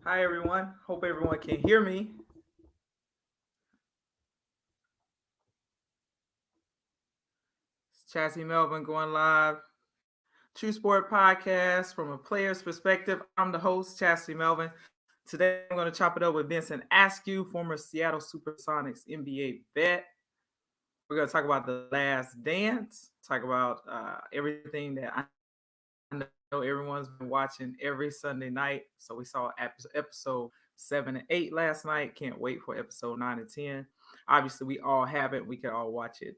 Hi, everyone. Hope everyone can hear me. It's Chassis Melvin going live. True Sport Podcast from a player's perspective. I'm the host, Chassis Melvin. Today, I'm going to chop it up with Vincent Askew, former Seattle Supersonics NBA vet. We're going to talk about The Last Dance, talk about everything that I know everyone's been watching every Sunday night. So we saw episode 7 and 8 last night. Can't wait for episode 9 and 10. Obviously, we all have it. We can all watch it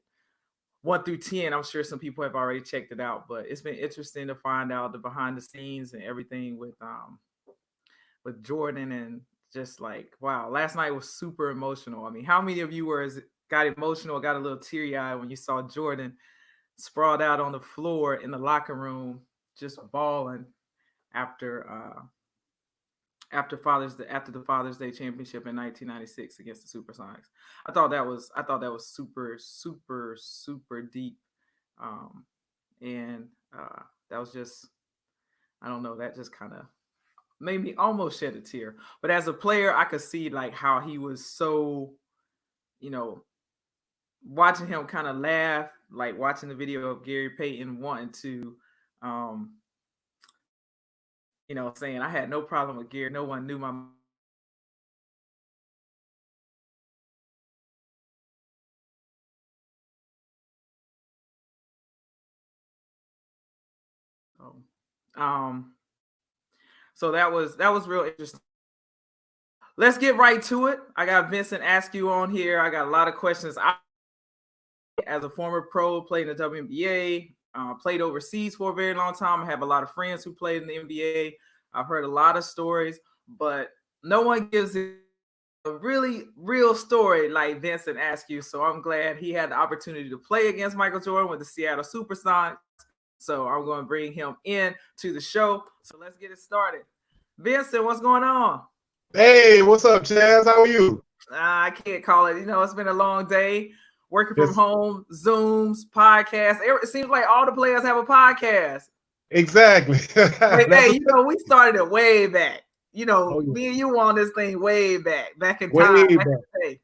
1 through 10. I'm sure some people have already checked it out, but it's been interesting to find out the behind the scenes and everything with Jordan, and just like, wow, last night was super emotional. I mean, how many of you got emotional, got a little teary-eyed when you saw Jordan sprawled out on the floor in the locker room just bawling after the Father's Day championship in 1996 against the Supersonics? I thought that was super deep, and that was just, I don't know, that just kind of made me almost shed a tear. But as a player, I could see like how he was so, watching him kind of laugh, like watching the video of Gary Payton wanting to, saying I had no problem with Gary. No one knew my so that was real interesting. Let's get right to it. I got Vincent Askew on here. I got a lot of questions. As a former pro, played in the WNBA, played overseas for a very long time. I have a lot of friends who played in the NBA. I've heard a lot of stories, but no one gives a really real story like Vincent Askew. So I'm glad he had the opportunity to play against Michael Jordan with the Seattle Supersonics. So I'm going to bring him in to the show. So let's get it started. Vincent, what's going on? Hey, what's up, Chaz? How are you? I can't call it. It's been a long day. Working from home, Zooms, podcasts. It seems like all the players have a podcast. Exactly. Hey, we started it way back. Me and you were on this thing way back in time. Back in the day.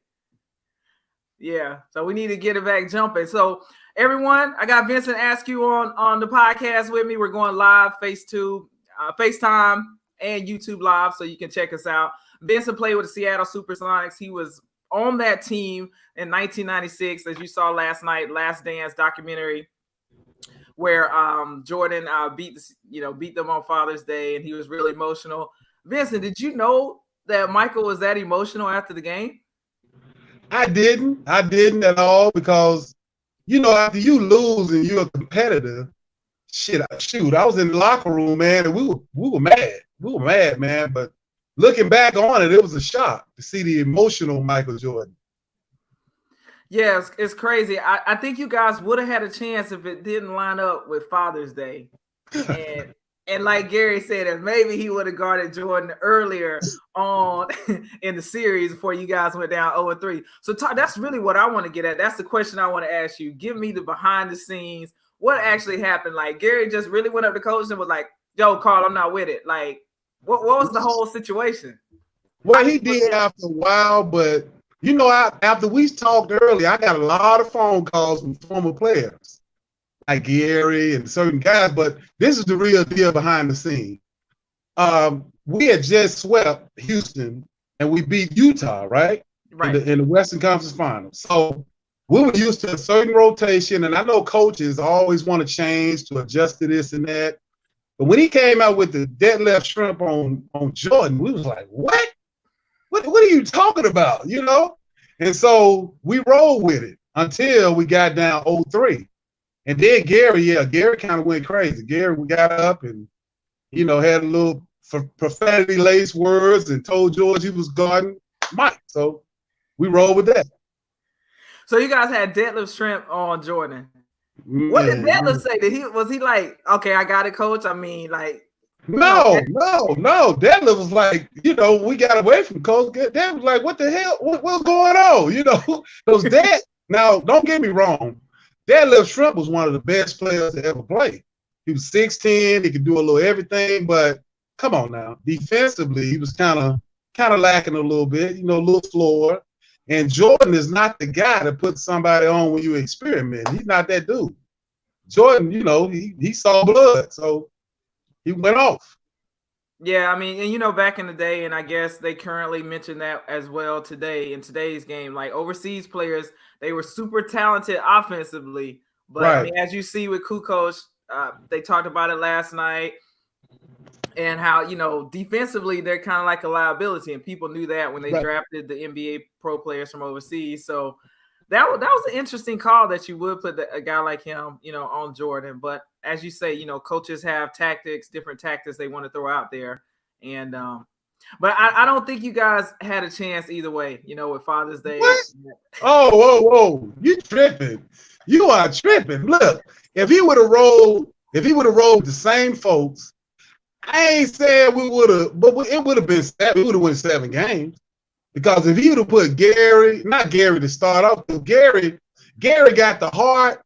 Yeah, so we need to get it back jumping. So everyone, I got Vincent Askew on the podcast with me. We're going live, FaceTime, and YouTube Live, so you can check us out. Vincent played with the Seattle Supersonics. He was on that team in 1996, as you saw last night, Last Dance documentary, where Jordan beat them on Father's Day, and he was really emotional. Vincent, did you know that Michael was that emotional after the game? I didn't at all, because after you lose and you're a competitor, shoot, I was in the locker room, man, and we were mad, man. But looking back on it, it was a shock to see the emotional Michael Jordan. Yeah, it's crazy. I think you guys would have had a chance if it didn't line up with Father's Day. And like Gary said, if maybe he would have guarded Jordan earlier on in the series before you guys went down 0-3. So that's really what I want to get at. That's the question I want to ask you. Give me the behind the scenes. What actually happened? Like, Gary just really went up to coach and was like, "Yo, Carl, I'm not with it." Like, what was the whole situation? Well, he did after a while, but after we talked earlier, I got a lot of phone calls from former players like Gary and certain guys, but this is the real deal behind the scene. We had just swept Houston and we beat Utah, right? In the Western Conference Finals. So we were used to a certain rotation, and I know coaches always want to change to adjust to this and that. But when he came out with the deadlift shrimp on Jordan, we was like, what? What are you talking about? And so we rolled with it until we got down 0-3. And then Gary kind of went crazy. Gary got up and, had a little profanity-laced words and told George he was guarding Mike. So we rolled with that. So you guys had deadlift shrimp on Jordan. What did Deadlift say? Was he like, "Okay, I got it, coach"? I mean, like, no. Deadlift was like, we got away from coach. Deadlift was like, what the hell? What's going on? Those Dead. Now, don't get me wrong. Deadlift Shrimp was one of the best players to ever play. He was 6'10", he could do a little everything, but come on now. Defensively, he was kind of lacking a little bit, a little slower. And Jordan is not the guy to put somebody on when you experiment. He's not that dude. Jordan, he saw blood, so he went off. Yeah, I mean, and back in the day, and I guess they currently mention that as well today in today's game, like overseas players, they were super talented offensively. But right. I mean, as you see with Kukoc, they talked about it last night, and how, defensively, they're kind of like a liability. And people knew that when they drafted the NBA pro players from overseas. So that was an interesting call that you would put a guy like him, on Jordan. But as you say, coaches have different tactics they want to throw out there. And but I don't think you guys had a chance either way, with Father's Day. What? Oh, whoa. You tripping. You are tripping. Look, if he would have rolled the same folks, I ain't saying we would have, but it would have been 7. We would have won 7 games. Because if he would have put not Gary to start off, but Gary got the heart,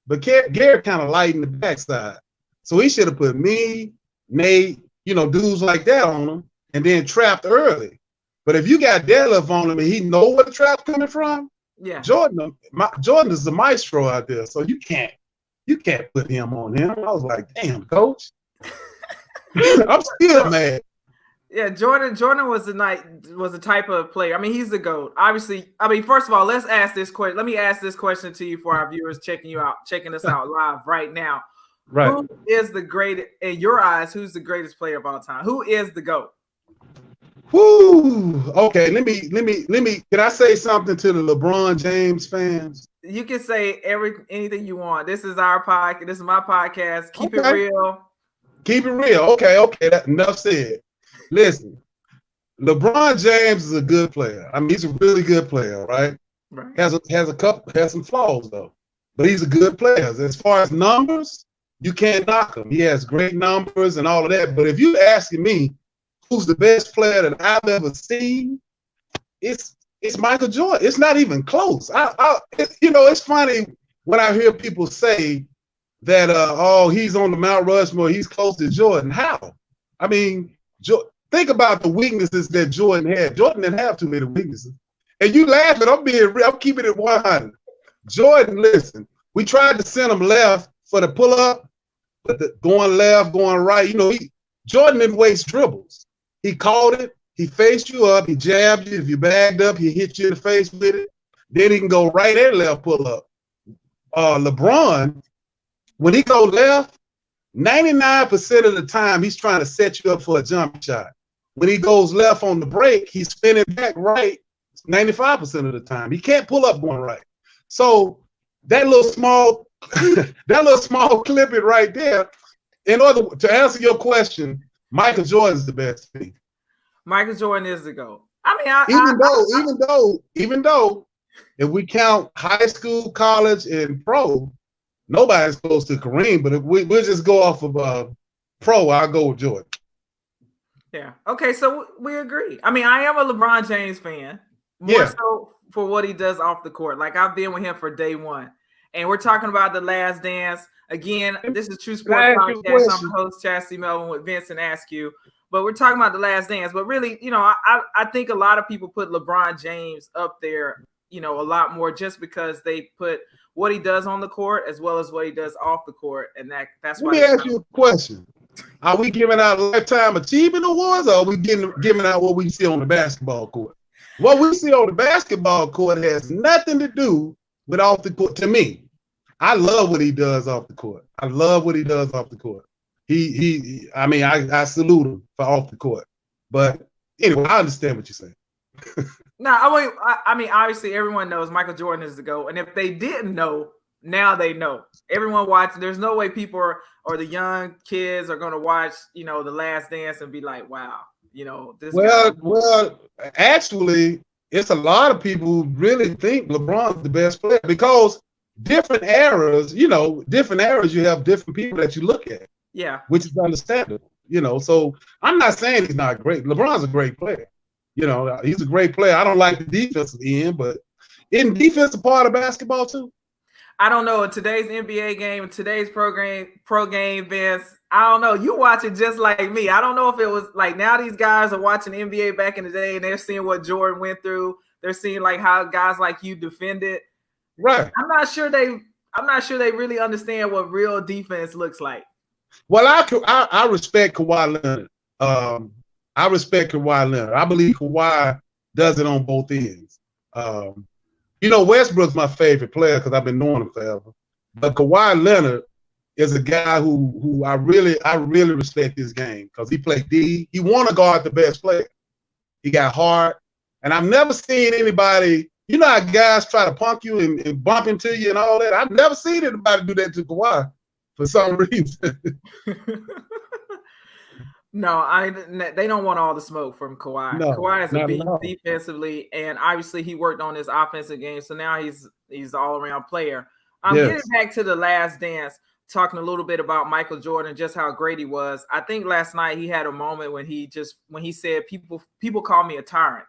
but Gary kind of lightened the backside. So he should have put me, Nate, dudes like that on him, and then trapped early. But if you got Deadlift on him and he know where the trap's coming from, yeah, Jordan is the maestro out there. So you can't put him on him. I was like, damn, coach. I'm still mad. Yeah, Jordan was the type of player. I mean, he's the GOAT. Obviously, I mean, first of all, let's ask this question. Let me ask this question to you for our viewers checking us out live right now. Right. Who is the greatest, in your eyes, who's the greatest player of all time? Who is the GOAT? Whoo. Okay, let me can I say something to the LeBron James fans? You can say anything you want. This is our podcast. This is my podcast. Keep it real. Keep it real. Okay. That enough said. Listen, LeBron James is a good player. I mean, he's a really good player, right? Right. Has some flaws though, but he's a good player. As far as numbers, you can't knock him. He has great numbers and all of that. But if you're asking me who's the best player that I've ever seen, it's Michael Jordan. It's not even close. It's funny when I hear people say that he's on the Mount Rushmore, he's close to Jordan. How? I mean, think about the weaknesses that Jordan had. Jordan didn't have too many weaknesses. And you laughing, I'm keeping it 100. Jordan, listen, we tried to send him left for the pull-up, but going left, going right, Jordan didn't waste dribbles. He caught it, he faced you up, he jabbed you. If you bagged up, he hit you in the face with it. Then he can go right and left pull-up. LeBron, when he go left, 99% of the time, he's trying to set you up for a jump shot. When he goes left on the break, he's spinning back right 95% of the time. He can't pull up going right. So that little small clip it right there. In order to answer your question, Michael Jordan is the best thing. Michael Jordan is the GOAT. I mean, even though, if we count high school, college, and pro, nobody's close to Kareem, but if we'll just go off of pro, I'll go with Jordan. Yeah. Okay, so we agree. I mean, I am a LeBron James fan, more so for what he does off the court. Like, I've been with him for day one. And we're talking about The Last Dance. Again, this is True Sport Podcast. I'm the host, Chastity Melvin, with Vincent Askew. But we're talking about The Last Dance. But really, I think a lot of people put LeBron James up there, a lot more just because they put what he does on the court as well as what he does off the court. And that's why. Let me ask you a question. Are we giving out lifetime achievement awards, or are we giving out what we see on the basketball court? What we see on the basketball court has nothing to do with off the court. To me, I love what he does off the court. I I salute him for off the court. But anyway, I understand what you're saying. No, I mean, obviously everyone knows Michael Jordan is the GOAT. And if they didn't know, now they know. Everyone watching, there's no way people or the young kids are going to watch, The Last Dance and be like, wow, this guy. Well, actually, it's a lot of people who really think LeBron's the best player because different eras, you have different people that you look at. Yeah. Which is understandable, So I'm not saying he's not great. LeBron's a great player. He's a great player. I don't like the defensive end, but isn't defense a part of basketball too? I don't know. In today's NBA game, today's pro game, Vince, I don't know. You watch it just like me. I don't know if it was like now these guys are watching the NBA back in the day and they're seeing what Jordan went through. They're seeing like how guys like you defended. Right. I'm not sure they really understand what real defense looks like. Well, I respect Kawhi Leonard. I respect Kawhi Leonard. I believe Kawhi does it on both ends. Westbrook's my favorite player because I've been knowing him forever. But Kawhi Leonard is a guy who I really respect his game because he played D. He want to guard the best player. He got hard, and I've never seen anybody. You know how guys try to punk you and bump into you and all that. I've never seen anybody do that to Kawhi for some reason. No, they don't want all the smoke from Kawhi. No, Kawhi is a beast all. defensively, and obviously he worked on his offensive game, so now he's all around player. Yes. Getting back to the Last Dance, talking a little bit about Michael Jordan, just how great he was. I think last night he had a moment when he said people call me a tyrant.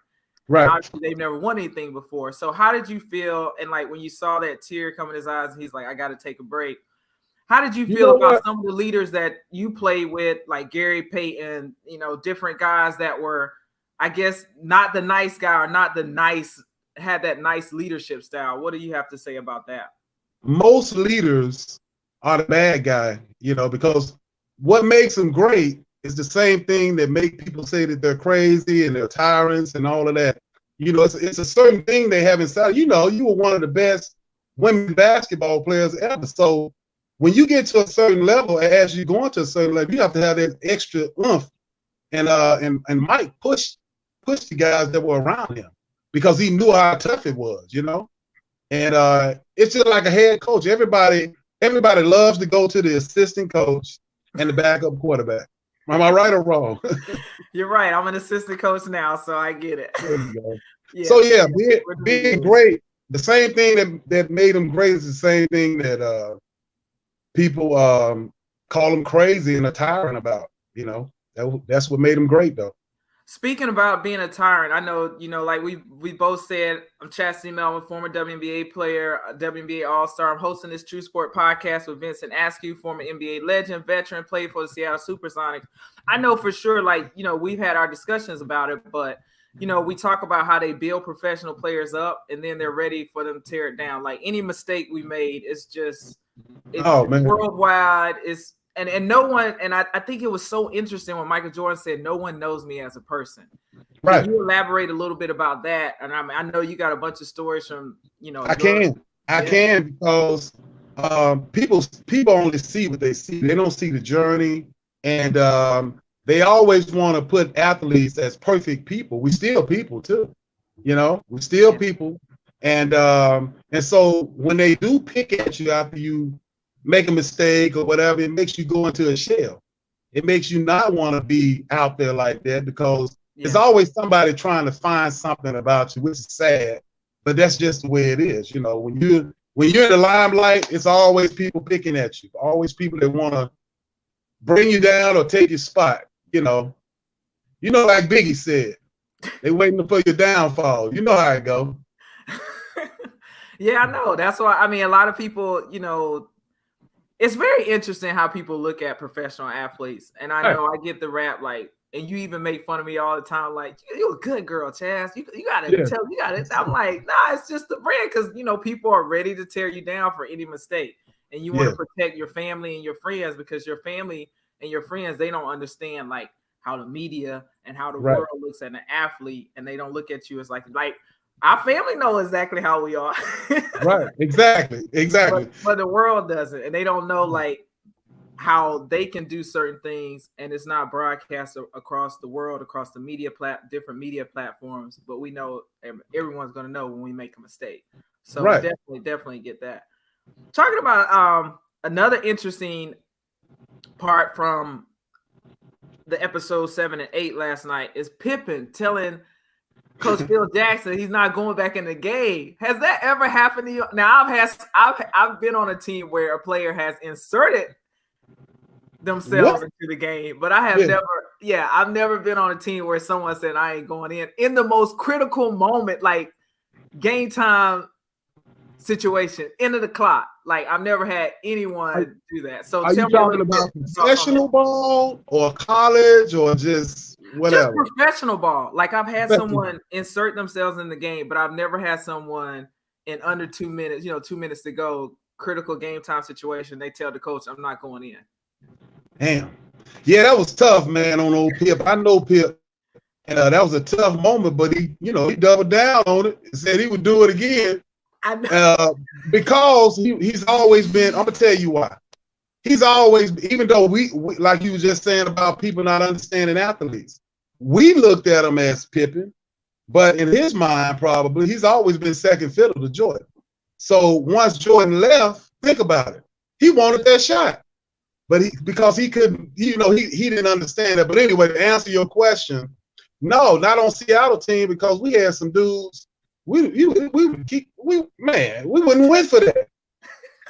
Right. And obviously they've never won anything before. So how did you feel? And like when you saw that tear come in his eyes, and he's like, I got to take a break. How did you feel about some of the leaders that you played with, like Gary Payton, different guys that were, I guess, not the nice guy or not the nice, had that nice leadership style? What do you have to say about that? Most leaders are the bad guy, because what makes them great is the same thing that make people say that they're crazy and they're tyrants and all of that. It's a certain thing they have inside. You were one of the best women basketball players ever. So when you get to a certain level, as you go into a certain level, you have to have that extra oomph. And Mike pushed the guys that were around him because he knew how tough it was, And it's just like a head coach. Everybody loves to go to the assistant coach and the backup quarterback. Am I right or wrong? You're right. I'm an assistant coach now, so I get it. There you go. Yeah, so yeah, being great. The same thing that made him great is the same thing that people call him crazy and a tyrant about. That's what made him great, though. Speaking about being a tyrant, I know, like we both said, I'm Chastity Melvin, former WNBA player, WNBA All-Star. I'm hosting this True Sport podcast with Vincent Askew, former NBA legend, veteran, played for the Seattle Supersonics. I know for sure, we've had our discussions about it, but, we talk about how they build professional players up and then they're ready for them to tear it down. Like any mistake we made, it's worldwide. And no one, and I think it was so interesting when Michael Jordan said, no one knows me as a person. Right. Can you elaborate a little bit about that? And I know you got a bunch of stories from, I can because people only see what they see. They don't see the journey. And they always want to put athletes as perfect people. We still people too. We're still people. And so when they do pick at you after you make a mistake or whatever, it makes you go into a shell. It makes you not want to be out there like that because there's always somebody trying to find something about you, which is sad, but that's just the way it is. When you're in the limelight, it's always people picking at you, always people that want to bring you down or take your spot. Like Biggie said, they waiting for your downfall. You know how it go. Yeah, I know. That's why, a lot of people, it's very interesting how people look at professional athletes. And I know I get the rap, and you even make fun of me all the time. Like, you're a good girl, Chaz. You got to tell, you got it. I'm like, nah, it's just the brand. Because, people are ready to tear you down for any mistake. And you want to protect your family and your friends because your family and your friends, they don't understand how the media and how the world looks at an athlete. And they don't look at you as like our family know exactly how we are. Right. Exactly. But the world doesn't. And they don't know how they can do certain things. And it's not broadcast across the world, across the different media platforms. But we know everyone's going to know when we make a mistake. So definitely get that. Talking about another interesting part from the episode 7 and 8 last night is Pippen telling Coach Phil Jackson he's not going back in the game. Has that ever happened to you? Now I've been on a team where a player has inserted themselves into the game, but I have I've never been on a team where someone said I ain't going in the most critical moment, like game time situation, end of the clock. Like I've never had anyone do that. So Are tell you me a talking little bit about thoughts on professional ball or college or just that. Just whatever? professional ball. Like I've had Professional. someone insert themselves in the game, but I've never had someone in under 2 minutes, 2 minutes to go, critical game time situation. They tell the coach, I'm not going in. Damn. Yeah, that was tough, man, on old Pip. I know Pip. And that was a tough moment, but he doubled down on it and said he would do it again. Because he's always been, I'm gonna tell you why. He's always, even though we like you were just saying about people not understanding athletes, we looked at him as Pippen, but in his mind, probably he's always been second fiddle to Jordan. So once Jordan left, think about it. He wanted that shot, but because he couldn't, he didn't understand it. But anyway, to answer your question, no, not on Seattle team, because we had some dudes. We wouldn't win for that.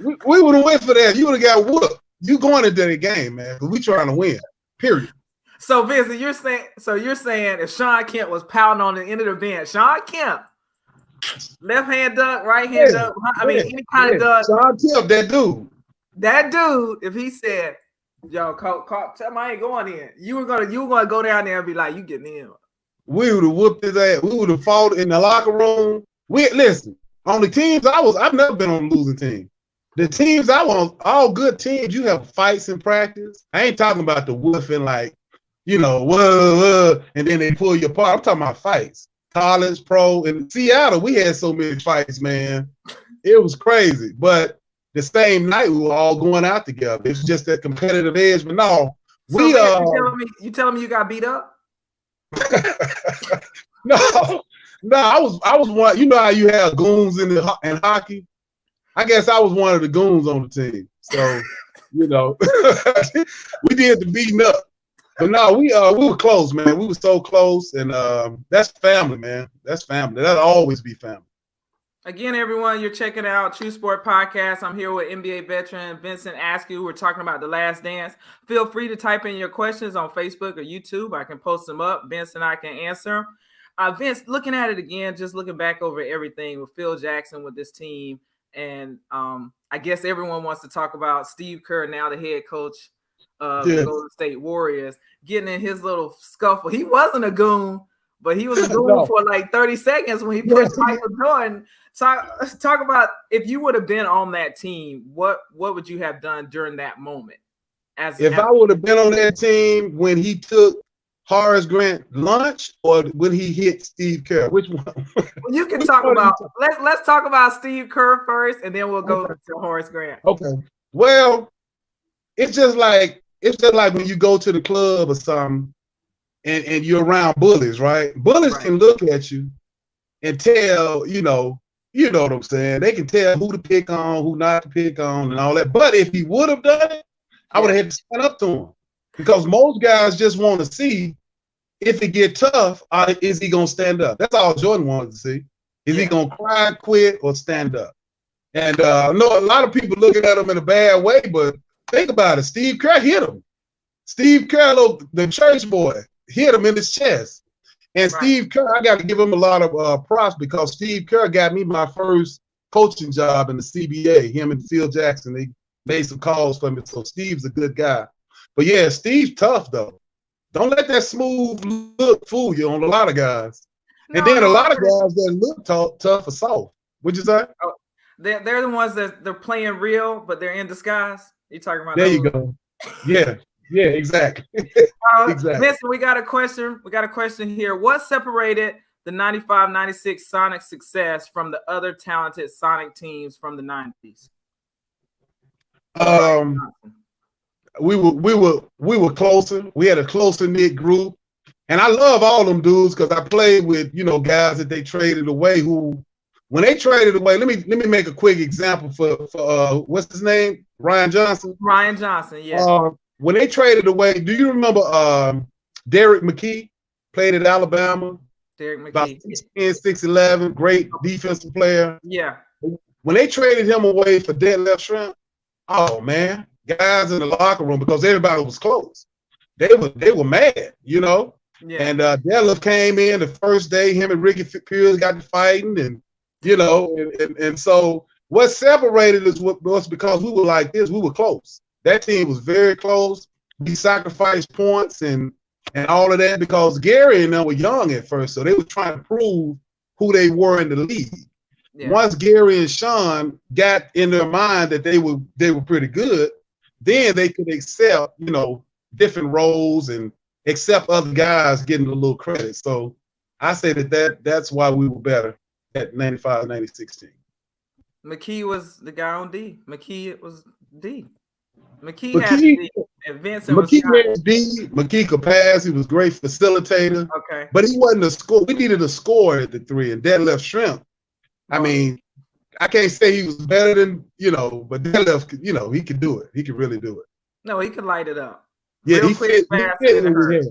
We wouldn't win for that. You would have got whooped. You going into the game, man, because we trying to win. Period. So Vincent, you're saying if Sean Kemp was pounding on the end of the bench, Sean Kemp, left hand duck, right hand duck. I mean, any kind of duck. Sean Kemp, that dude. That dude, if he said, "Yo, tell me I ain't going in," you were gonna go down there and be like, "You getting in?" We would have whooped his ass. We would have fought in the locker room. Listen, on the teams I've never been on a losing team. The teams I was, all good teams, you have fights in practice. I ain't talking about the woofing like, and then they pull you apart. I'm talking about fights. College, pro. In Seattle, we had so many fights, man. It was crazy. But the same night, we were all going out together. It's just that competitive edge. But no, so you telling me you got beat up? No, I was one. You know how you have goons in hockey? I guess I was one of the goons on the team. So, we did the beating up. But no, we were close, man. We were so close, and that's family, man. That's family. That'll always be family. Again, everyone, you're checking out True Sport Podcast. I'm here with NBA veteran Vincent Askew. We're talking about The Last Dance. Feel free to type in your questions on Facebook or YouTube. I can post them up. Vince and I can answer. Vince, looking at it again, just looking back over everything with Phil Jackson with this team, and I guess everyone wants to talk about Steve Kerr, now the head coach of the Golden State Warriors, getting in his little scuffle. He wasn't a goon, but he was a goon for like 30 seconds when he pushed Michael Jordan. Talk about, if you would have been on that team, what would you have done during that moment? If I would have been on that team when he took Horace Grant lunch, or when he hit Steve Kerr? Which one? You can talk about. Let's talk about Steve Kerr first, and then we'll go to Horace Grant. Okay. Well, it's just like when you go to the club or something, and you're around bullies, right? Bullies can look at you and tell, you know what I'm saying? They can tell who to pick on, who not to pick on, and all that. But if he would have done it, I would have had to stand up to him, because most guys just want to see, if it get tough, is he gonna stand up? That's all Jordan wanted to see. Is he gonna cry, quit, or stand up? And I know a lot of people looking at him in a bad way, but think about it. Steve Kerr hit him. Steve Kerr, the church boy, hit him in his chest. And Steve Kerr, I got to give him a lot of props, because Steve Kerr got me my first coaching job in the CBA. Him and Phil Jackson, they made some calls for me. So Steve's a good guy. But yeah, Steve's tough though. Don't let that smooth look fool you on a lot of guys. And then a lot of guys that look tough are soft. What'd you say? Oh, they're the ones that they're playing real, but they're in disguise. You talking about? There you go. Yeah. Yeah, exactly. Exactly. Vincent, we got a question. We got a question here. What separated the 95-96 Sonic success from the other talented Sonic teams from the 90s? We were closer. We had a closer knit group, and I love all them dudes, because I played with guys that they traded away. Who, when they traded away, let me make a quick example for what's his name, Ryan Johnson. Ryan Johnson, yeah. When they traded away, do you remember Derek McKee? Played at Alabama. Derek McKee, about 6'10", 6'11", great defensive player. Yeah. When they traded him away for Detlef Schrempf, oh man, guys in the locker room, because everybody was close, they were mad, Yeah. And Detlef came in the first day. Him and Ricky Pierce got to fighting, and and so What separated us was because we were like this. We were close. That team was very close. We sacrificed points and all of that because Gary and them were young at first, so they were trying to prove who they were in the league. Yeah. Once Gary and Sean got in their mind that they were pretty good, then they could accept, different roles and accept other guys getting a little credit. So I say that's why we were better at 95, 96 team. McKee was the guy on D. McKee was D. McKee had D. And Vincent was D. McKee could pass. He was a great facilitator. Okay. But he wasn't a score. We needed a score at the 3, and Deadlift Shrimp. I mean, I can't say he was better than, but Deadlift, he could do it. He could really do it. No, he could light it up. Yeah, he fit what we had.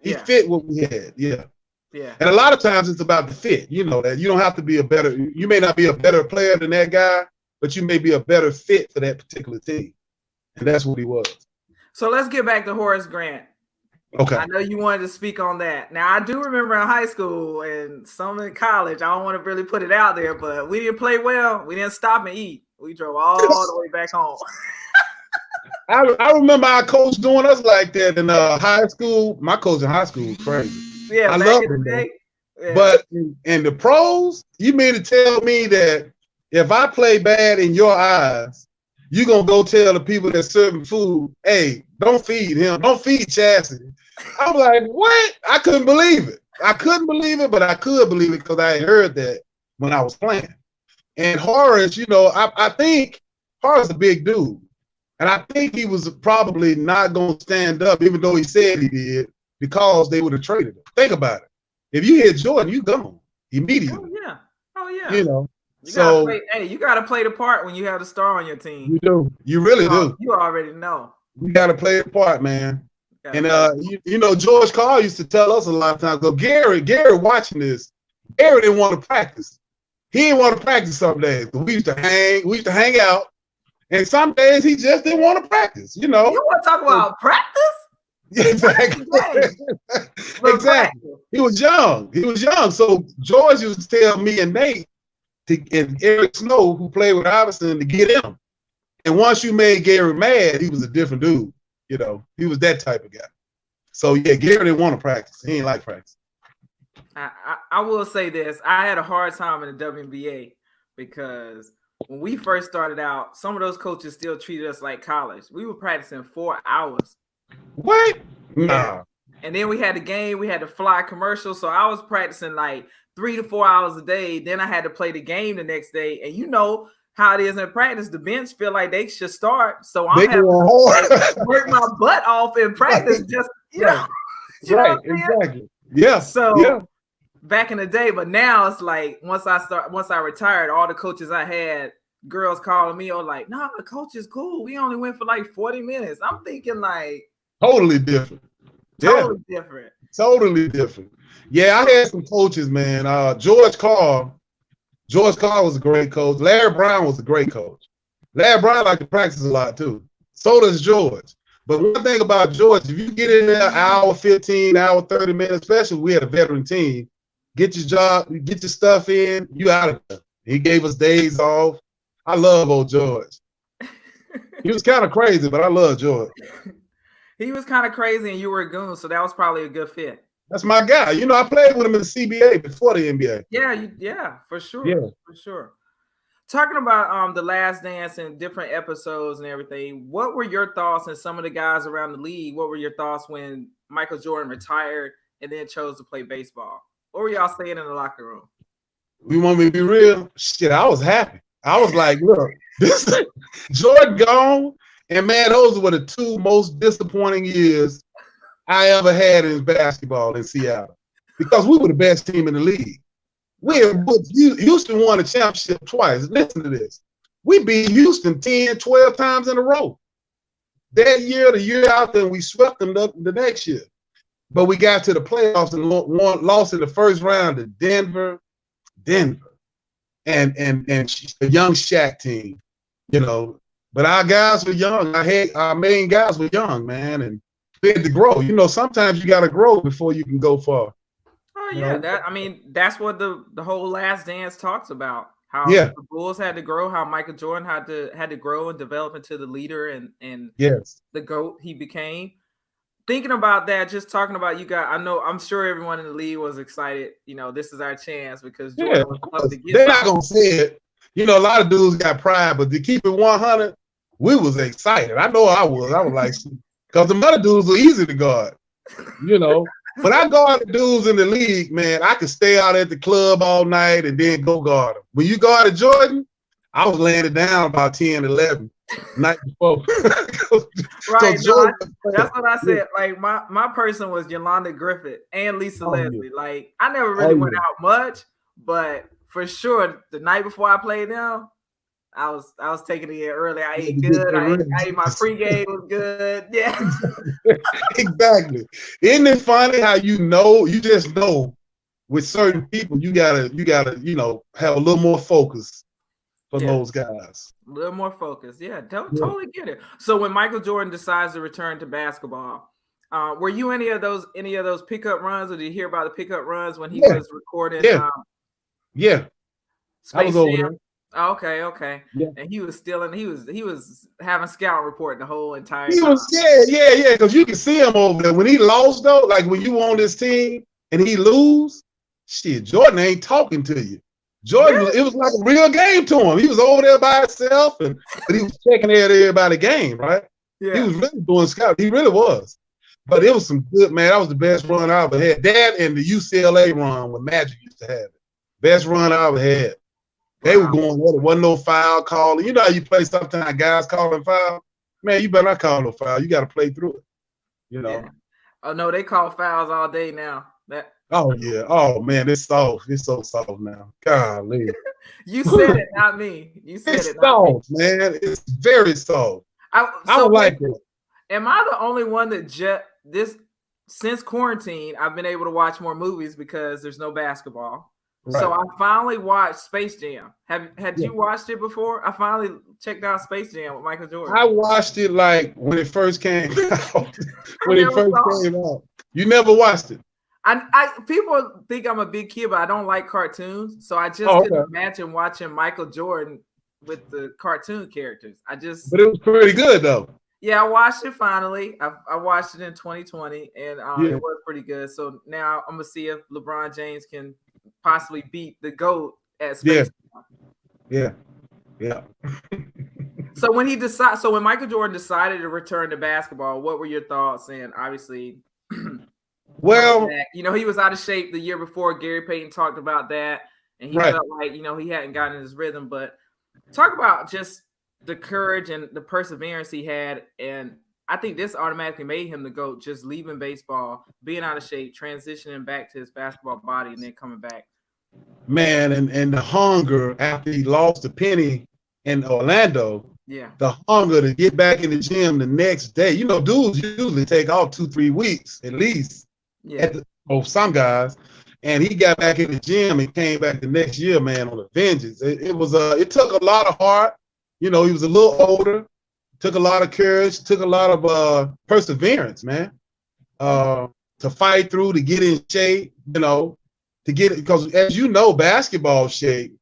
He fit what we had, yeah. Yeah. And a lot of times it's about the fit. You know that. You don't have to be you may not be a better player than that guy, but you may be a better fit for that particular team. And that's what he was. So let's get back to Horace Grant. Okay. I know you wanted to speak on that. Now, I do remember in high school and some in college, I don't want to really put it out there, but we didn't play well. We didn't stop and eat. We drove all the way back home. I remember our coach doing us like that in high school. My coach in high school was crazy. Yeah, I love him. Yeah. But in the pros, you mean to tell me that if I play bad in your eyes, you're going to go tell the people that serving food, hey, don't feed him. Don't feed Chastity. I'm like, what? I couldn't believe it. I couldn't believe it, but I could believe it because I heard that when I was playing. And Horace, I think Horace is a big dude. And I think he was probably not going to stand up, even though he said he did, because they would have traded him. Think about it. If you hit Jordan, you gone immediately. Oh, yeah. You got to play the part when you have the star on your team. You do. You really do. You already know. You got to play the part, man. And, George Carl used to tell us a lot of times, go, Gary watching this, Gary didn't want to practice. He didn't want to practice some days. We used to hang out. And some days he just didn't want to practice, You want to talk about practice? Exactly. Exactly. He was young. So George used to tell me and Nate and Eric Snow, who played with Iverson, to get him. And once you made Gary mad, he was a different dude. He was that type of guy. So yeah, Gary didn't want to practice. He ain't like practice. I will say this. I had a hard time in the WNBA because when we first started out, some of those coaches still treated us like college. We were practicing 4 hours. What? Yeah. Nah. And then we had the game. We had to fly commercial. So I was practicing like 3 to 4 hours a day. Then I had to play the game the next day. And you know how it is in practice. The bench feel like they should start. So I'm having to work my butt off in practice. Just, right. Exactly. Yeah. So back in the day, but now it's like once I retired, all the coaches I had, girls calling me, or like, nah, the coach is cool. We only went for like 40 minutes. I'm thinking like totally different. Totally different. Yeah, I had some coaches, man. George Carl was a great coach. Larry Brown was a great coach. Larry Brown liked to practice a lot too. So does George. But one thing about George, if you get in there hour 15, hour 30 minutes, especially we had a veteran team, get your job, get your stuff in, you out of there. He gave us days off. I love old George. He was kind of crazy, but I love George. He was kind of crazy and you were a goon, so that was probably a good fit. That's my guy. I played with him in the CBA before the NBA. Yeah, for sure. Yeah. For sure. Talking about The Last Dance and different episodes and everything, what were your thoughts and some of the guys around the league? What were your thoughts when Michael Jordan retired and then chose to play baseball? What were y'all saying in the locker room? We want me to be real? Shit, I was happy. I was like, look, this Jordan gone, and man, those were the 2 most disappointing years I ever had in basketball in Seattle, because we were the best team in the league. Houston won a championship twice. Listen to this. We beat Houston 10, 12 times in a row. That year, the year after, and we swept them the next year. But we got to the playoffs and lost in the first round to Denver, and a young Shaq team, But our guys were young. Our main guys were young, man, and we had to grow. Sometimes you got to grow before you can go far. Oh yeah, that's what the whole Last Dance talks about. how Yeah. the Bulls had to grow, how Michael Jordan had to grow and develop into the leader and Yes. the GOAT he became. Thinking about that, just talking about you guys, I'm sure everyone in the league was excited. This is our chance because Yeah, Jordan was of up to course. get They're not by. gonna say it. A lot of dudes got pride, but to keep it 100, we was excited. I know I was. I was like, because the other dudes were easy to guard. When I guard the dudes in the league, man, I could stay out at the club all night and then go guard them. When you guarded Jordan, I was laying it down about 10, 11 night before. Right. Jordan, that's what I said. Like my person was Yolanda Griffith and Lisa Leslie. Yeah. Like I never really went out much, but for sure the night before I played them, I was taking it in early. I ate good. I ate my pregame was good. Yeah. Exactly. Isn't it funny how you just know with certain people you gotta have a little more focus for those guys. A little more focus. Yeah, totally get it. So when Michael Jordan decides to return to basketball, were you any of those pickup runs, or did you hear about the pickup runs when he was recording? Yeah. Space I was over Jam? there. Oh, okay. Yeah. And he was stealing. He was having scout report the whole entire time. Yeah. Because you can see him over there when he lost though. Like when you on this team and he lose, shit, Jordan ain't talking to you. Jordan, really? It was like a real game to him. He was over there by himself, but he was checking everybody game, right? Yeah. He was really doing scout. He really was. But it was some good, man. That was the best run I ever had. That and the UCLA run when Magic used to have it. Best run I ever had. They were going there. There wasn't no foul calling. You know how you play sometimes guys calling foul? Man, you better not call no foul. You got to play through it. Yeah. Oh, no, they call fouls all day now. Oh, yeah. Oh, man, it's soft. It's so soft now. Golly. You said it, not me. You said it's it, soft, man. It's very soft. I don't like it. Am I the only one that since quarantine, I've been able to watch more movies because there's no basketball. Right. So I finally watched Space Jam. Had you watched it before? I finally checked out Space Jam with Michael Jordan. I watched it like when it first came out. You never watched it. People think I'm a big kid, but I don't like cartoons. So I just couldn't imagine watching Michael Jordan with the cartoon characters. But it was pretty good though. Yeah, I watched it finally. I watched it in 2020, and it was pretty good. So now I'm gonna see if LeBron James can possibly beat the GOAT at Space. Yeah. So when Michael Jordan decided to return to basketball, what were your thoughts? And obviously, well, he was out of shape the year before. Gary Payton talked about that, and he felt like he hadn't gotten his rhythm. But talk about just the courage and the perseverance he had, and I think this automatically made him the GOAT. Just leaving baseball, being out of shape, transitioning back to his basketball body, and then coming back. Man, and the hunger after he lost to Penny in Orlando. Yeah. The hunger to get back in the gym the next day. Dudes usually take off 2-3 weeks at least. Yeah. Some guys. And he got back in the gym and came back the next year, man, on a vengeance. It took a lot of heart. He was a little older. Took a lot of courage. Took a lot of perseverance, man. To fight through, to get in shape, to get it, because as you know, basketball shape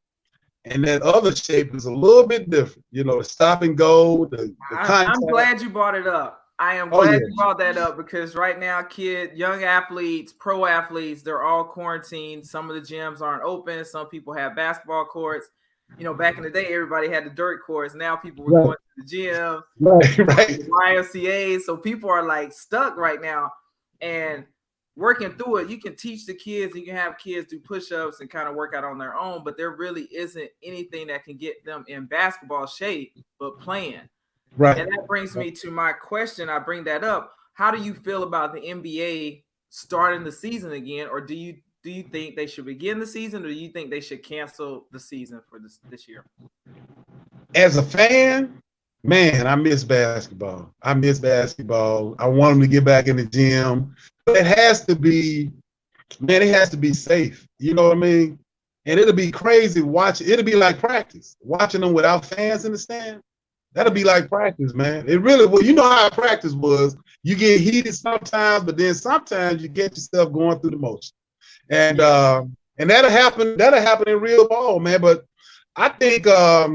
and that other shape is a little bit different. The stop and go, the contact. I'm glad you brought it up. I am glad you brought that up because right now, young athletes, pro athletes, they're all quarantined. Some of the gyms aren't open. Some people have basketball courts. Back in the day, everybody had the dirt courts. Now people were going to the gym, YMCA. So people are like stuck right now. And working through it, you can teach the kids, and you can have kids do push-ups and kind of work out on their own, but there really isn't anything that can get them in basketball shape but playing. Right. And that brings me to my question. I bring that up. How do you feel about the NBA starting the season again, or do you think they should begin the season, or do you think they should cancel the season for this year? As a fan, man, I miss basketball. I want them to get back in the gym. But it has to be safe. You know what I mean? And it'll be crazy watching. It'll be like practice. Watching them without fans in the stand, that'll be like practice, man. It really will. You know how practice was. You get heated sometimes, but then sometimes you get yourself going through the motion. And that'll happen in real ball, man. But I think I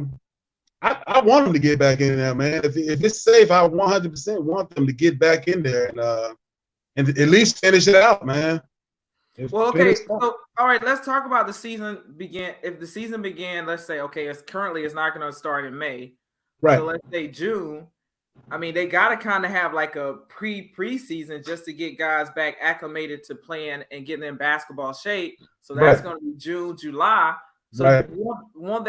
want them to get back in there, man. If it's safe, I 100% want them to get back in there and at least finish it out, man. Well, okay. So, all right, let's talk about the season begin. If the season began, let's say, okay, it's not going to start in May. Right. So let's say June. I mean, they got to kind of have like a preseason just to get guys back acclimated to playing and getting in basketball shape. So that's going to be June, July. So wouldn't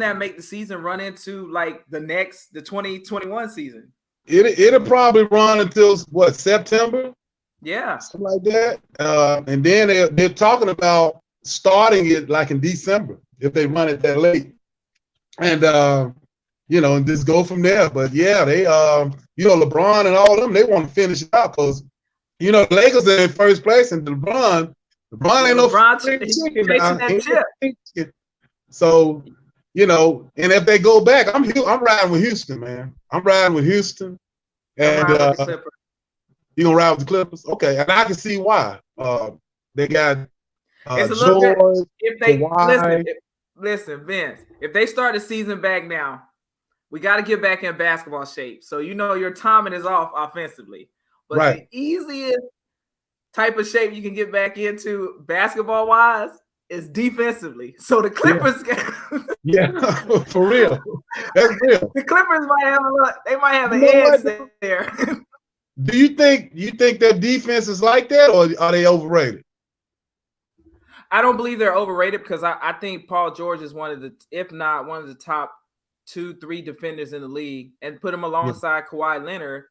that make the season run into like the 2021 season? It'll probably run until what, September? Yeah, something like that. And then they're talking about starting it like in December if they run it that late, and and just go from there. But yeah, they LeBron and all of them, they want to finish it out because the Lakers are in first place, and LeBron ain't no chicken. So and if they go back, I'm riding with Houston, man. I'm riding with Houston, and you gonna ride with the Clippers? Okay, and I can see why. They got it's a little George, if they listen, Vince. If they start the season back now, we got to get back in basketball shape. So your timing is off offensively, but the easiest type of shape you can get back into basketball wise is defensively. So the Clippers, for real, that's real. The Clippers might have an edge there. Do you think their defense is like that, or are they overrated? I don't believe they're overrated because I think Paul George is one of the, if not one of the top 2-3 defenders in the league, and put him alongside Kawhi Leonard.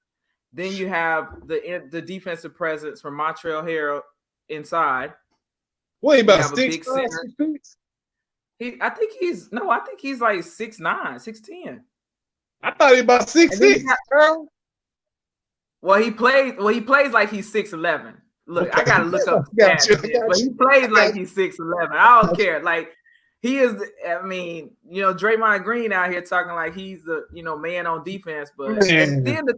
Then you have the defensive presence from Montreal Harrell inside. What, about 6'6"? I think he's like 6'9", 6'10". I thought he was about 6'6". Well, he plays like he's 6'11". Look, I gotta look up stats, but he plays like he's 6'11". I don't care. Like he is. I mean, Draymond Green out here talking like he's the man on defense, but then the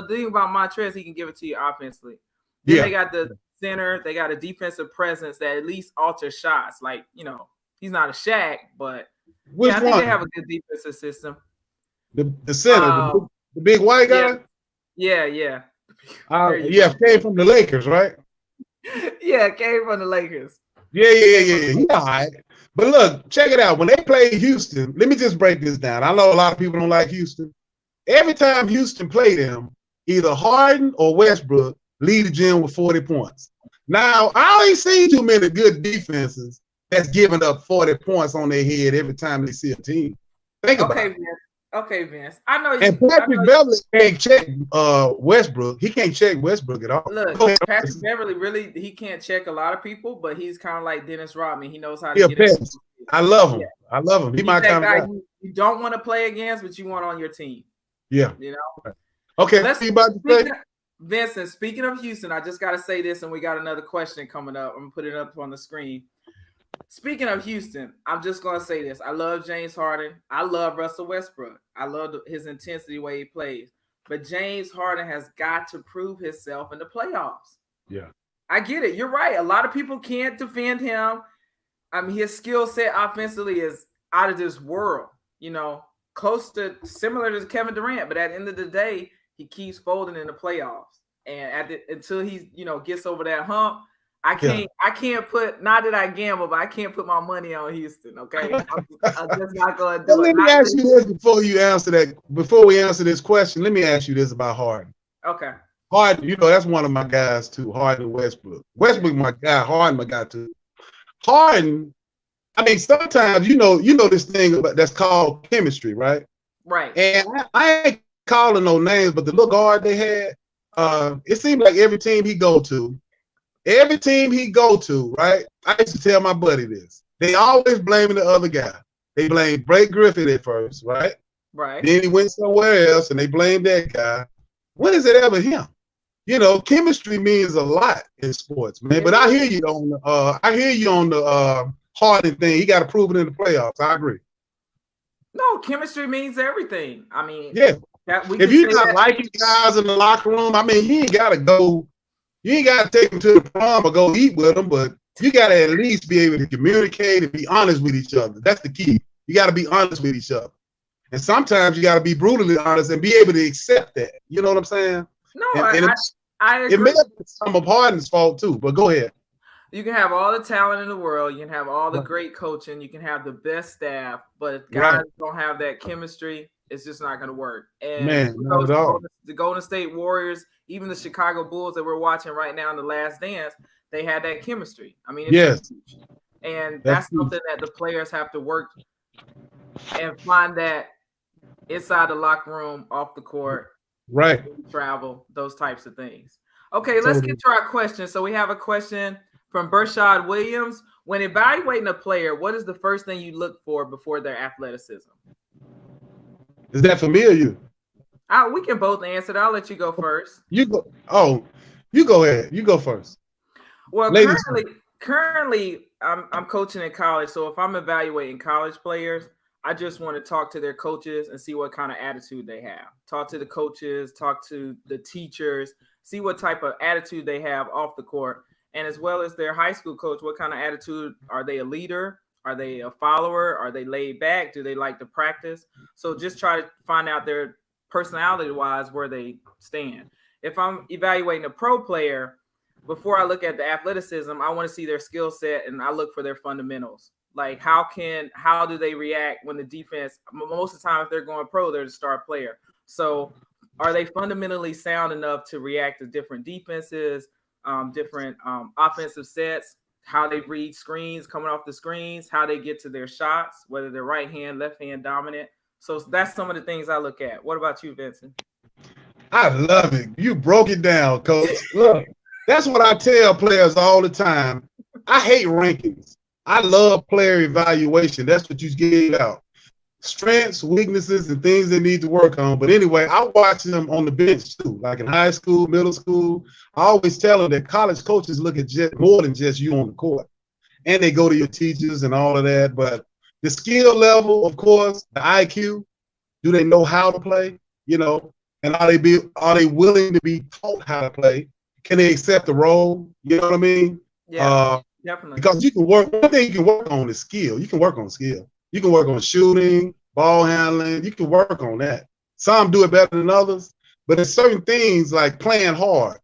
thing about Montrezl, he can give it to you offensively. Then they got the center. They got a defensive presence that at least alters shots. Like he's not a Shaq, but I think they have a good defensive system. The center, the big white guy. Yeah. Came from the Lakers, right? Yeah, came from the Lakers. Yeah. He all right. But look, check it out. When they played Houston, let me just break this down. I know a lot of people don't like Houston. Every time Houston played them, either Harden or Westbrook lead the gym with 40 points. Now, I ain't seen too many good defenses that's giving up 40 points on their head every time they see a team. Think about it. Okay, Vince. I know you. And Patrick Beverly can't check Westbrook. He can't check Westbrook at all. Look, Patrick Beverly he can't check a lot of people, but he's kind of like Dennis Rodman. He knows how to get in. I love him. Yeah. I love him. He's my kind of guy. You don't want to play against, but you want on your team. Yeah. Okay. Let's see about the thing. Vincent, speaking of Houston, I just got to say this, and we got another question coming up. I'm going to put it up on the screen. Speaking of Houston, I'm just going to say this. I love James Harden. I love Russell Westbrook. I love his intensity, way he plays. But James Harden has got to prove himself in the playoffs. Yeah. I get it. You're right. A lot of people can't defend him. I mean, his skill set offensively is out of this world, close to similar to Kevin Durant. But at the end of the day, he keeps folding in the playoffs. And until he, gets over that hump, I can't put, not that I gamble, but I can't put my money on Houston, okay? I'm just not going to do it. Let me ask you this before we answer this question, let me ask you this about Harden. Okay. Harden, that's one of my guys too, Harden and Westbrook. Westbrook, my guy, Harden, my guy too. Harden, I mean, sometimes, this thing that's called chemistry, right? Right. And I ain't calling no names, but the little guard they had, it seemed like every team he go to, right? I used to tell my buddy this. They always blaming the other guy. They blame Blake Griffin at first, right? Right. Then he went somewhere else and they blame that guy. When is it ever him? Chemistry means a lot in sports, man. But I hear you on the Harden thing. He got to prove it in the playoffs. I agree. No, chemistry means everything. I mean, yeah. If you're not liking guys in the locker room, I mean, you ain't got to take them to the prom or go eat with them, but you got to at least be able to communicate and be honest with each other. That's the key. You got to be honest with each other. And sometimes you got to be brutally honest and be able to accept that. You know what I'm saying? No, And I agree. it may have been some of Harden's fault too, but go ahead. You can have all the talent in the world. You can have all the great coaching. You can have the best staff, but if guys don't have that chemistry, it's just not going to work. And Man, not at all. The Golden State Warriors, even the Chicago Bulls that we're watching right now in The Last Dance, they had that chemistry. I mean, it's huge. And that's something that the players have to work and find that inside the locker room, off the court, right? Travel, those types of things. Okay, let's get to our question. So we have a question from Bershad Williams. When evaluating a player, what is the first thing you look for before their athleticism? Is that familiar? We can both answer it. I'll let you go first. You go. Oh, you go ahead. You go first. Well, currently, I'm coaching in college. So if I'm evaluating college players, I just want to talk to their coaches and see what kind of attitude they have. Talk to the coaches, talk to the teachers, see what type of attitude they have off the court. And as well as their high school coach, what kind of attitude? Are they a leader? Are they a follower? Are they laid back? Do they like to practice? So just try to find out their personality-wise where they stand. If I'm evaluating a pro player, before I look at the athleticism, I want to see their skill set and I look for their fundamentals. Like how do they react when the defense, most of the time if they're going pro, they're the star player. So are they fundamentally sound enough to react to different defenses, different offensive sets, how they read screens, coming off the screens, how they get to their shots, whether they're right hand, left hand dominant. So that's some of the things I look at. What about you, Vincent? I love it. You broke it down, Coach. Look, that's what I tell players all the time. I hate rankings. I love player evaluation. That's what you give out. Strengths, weaknesses, and things they need to work on. But anyway, I watch them on the bench too, like in high school, middle school. I always tell them that college coaches look at more than just you on the court. And they go to your teachers and all of that. But the skill level, of course, the IQ, do they know how to play? You know, and are they willing to be taught how to play? Can they accept the role? You know what I mean? Yeah. Definitely. Because you can work, one thing you can work on is skill. You can work on skill. You can work on shooting, ball handling. You can work on that. Some do it better than others, but there's certain things like playing hard.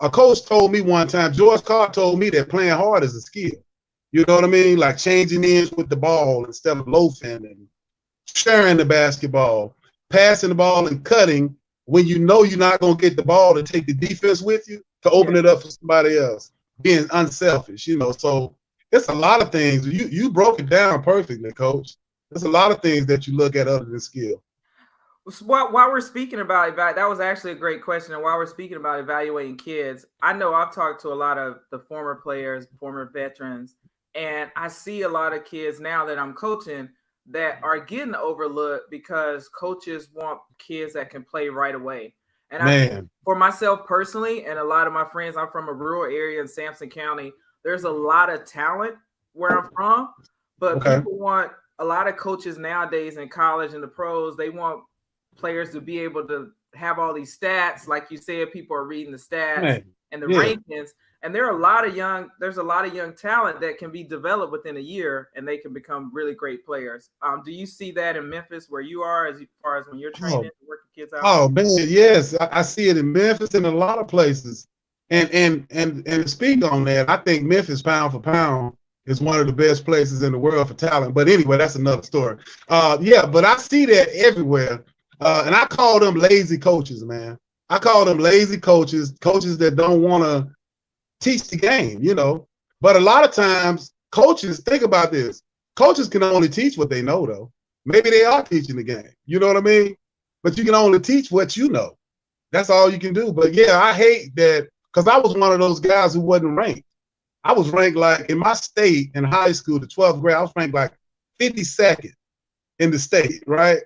A coach told me one time, George Carr told me that playing hard is a skill. You know what I mean? Like changing ends with the ball instead of loafing and sharing the basketball, passing the ball and cutting when you know you're not going to get the ball to take the defense with you to open it up for somebody else. Being unselfish, you know. So it's a lot of things. You broke it down perfectly, Coach. There's a lot of things that you look at other than skill. While we're speaking about that was actually a great question. And while we're speaking about evaluating kids, I know I've talked to a lot of the former players, former veterans, and I see a lot of kids now that I'm coaching that are getting overlooked because coaches want kids that can play right away. And I think for myself personally, and a lot of my friends, I'm from a rural area in Sampson County. There's a lot of talent where I'm from, but people want a lot of coaches nowadays in college and the pros. They want players to be able to have all these stats. Like you said, people are reading the stats and the rankings. And there's a lot of young talent that can be developed within a year and they can become really great players. Do you see that in Memphis where you are as far as when you're training and working kids out? Oh man, yes. I see it in Memphis and a lot of places. And speak on that, I think Memphis pound for pound is one of the best places in the world for talent. But anyway, that's another story. But I see that everywhere. And I call them lazy coaches, man. I call them lazy coaches that don't want to teach the game, you know. But a lot of times coaches, think about this. Coaches can only teach what they know, though. Maybe they are teaching the game. You know what I mean? But you can only teach what you know. That's all you can do. But yeah, I hate that because I was one of those guys who wasn't ranked. I was ranked like in my state in high school, the 12th grade, I was ranked like 52nd in the state, right?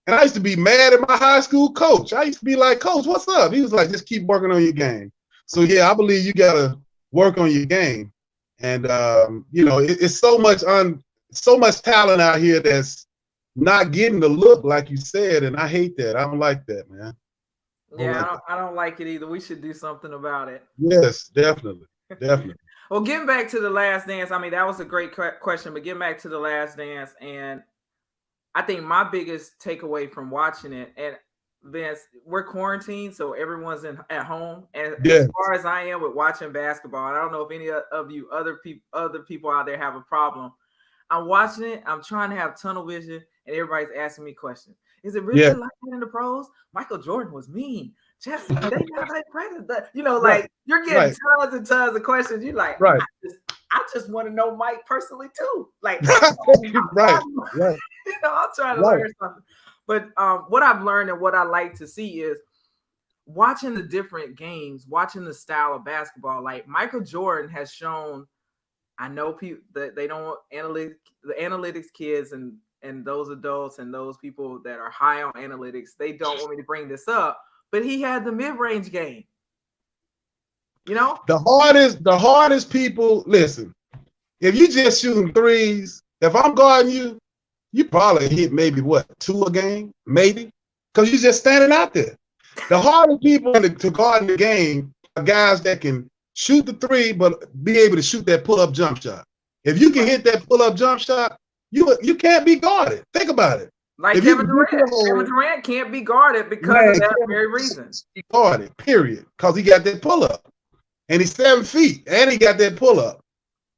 And I used to be mad at my high school coach. I used to be like, Coach, what's up? He was like, just keep working on your game. So yeah, I believe you got to work on your game. And it's so much talent out here that's not getting the look like you said, and I hate that. I don't like that, man. I don't like it either. We should do something about it. Yes, definitely. Well, getting back to The Last Dance, I mean, that was a great question, but getting back to The Last Dance, and I think my biggest takeaway from watching it, and Vince, we're quarantined, so everyone's at home. And as far as I am with watching basketball, I don't know if any of you other people out there have a problem. I'm watching it. I'm trying to have tunnel vision, and everybody's asking me questions. Is it really like that in the pros? Michael Jordan was mean. Jesse, they not like president. You know, like you're getting tons and tons of questions. You're like, I just want to know Mike personally too. Like, right. You know, I'm trying to learn something. But what I've learned and what I like to see is watching the different games, watching the style of basketball. Like Michael Jordan has shown. I know people that they don't the analytics kids and those adults and those people that are high on analytics. They don't want me to bring this up, but he had the mid-range game. You know, the hardest people. Listen, if you just shooting threes, if I'm guarding you, you probably hit maybe what 2 a game, maybe, because you're just standing out there. The hardest people to guard in the game are guys that can shoot the 3, but be able to shoot that pull-up jump shot. If you can hit that pull-up jump shot, you can't be guarded. Think about it. Like Kevin Durant can't be guarded because of that very reason. Be guarded, period, because he got that pull-up. And he's 7 feet, and he got that pull-up.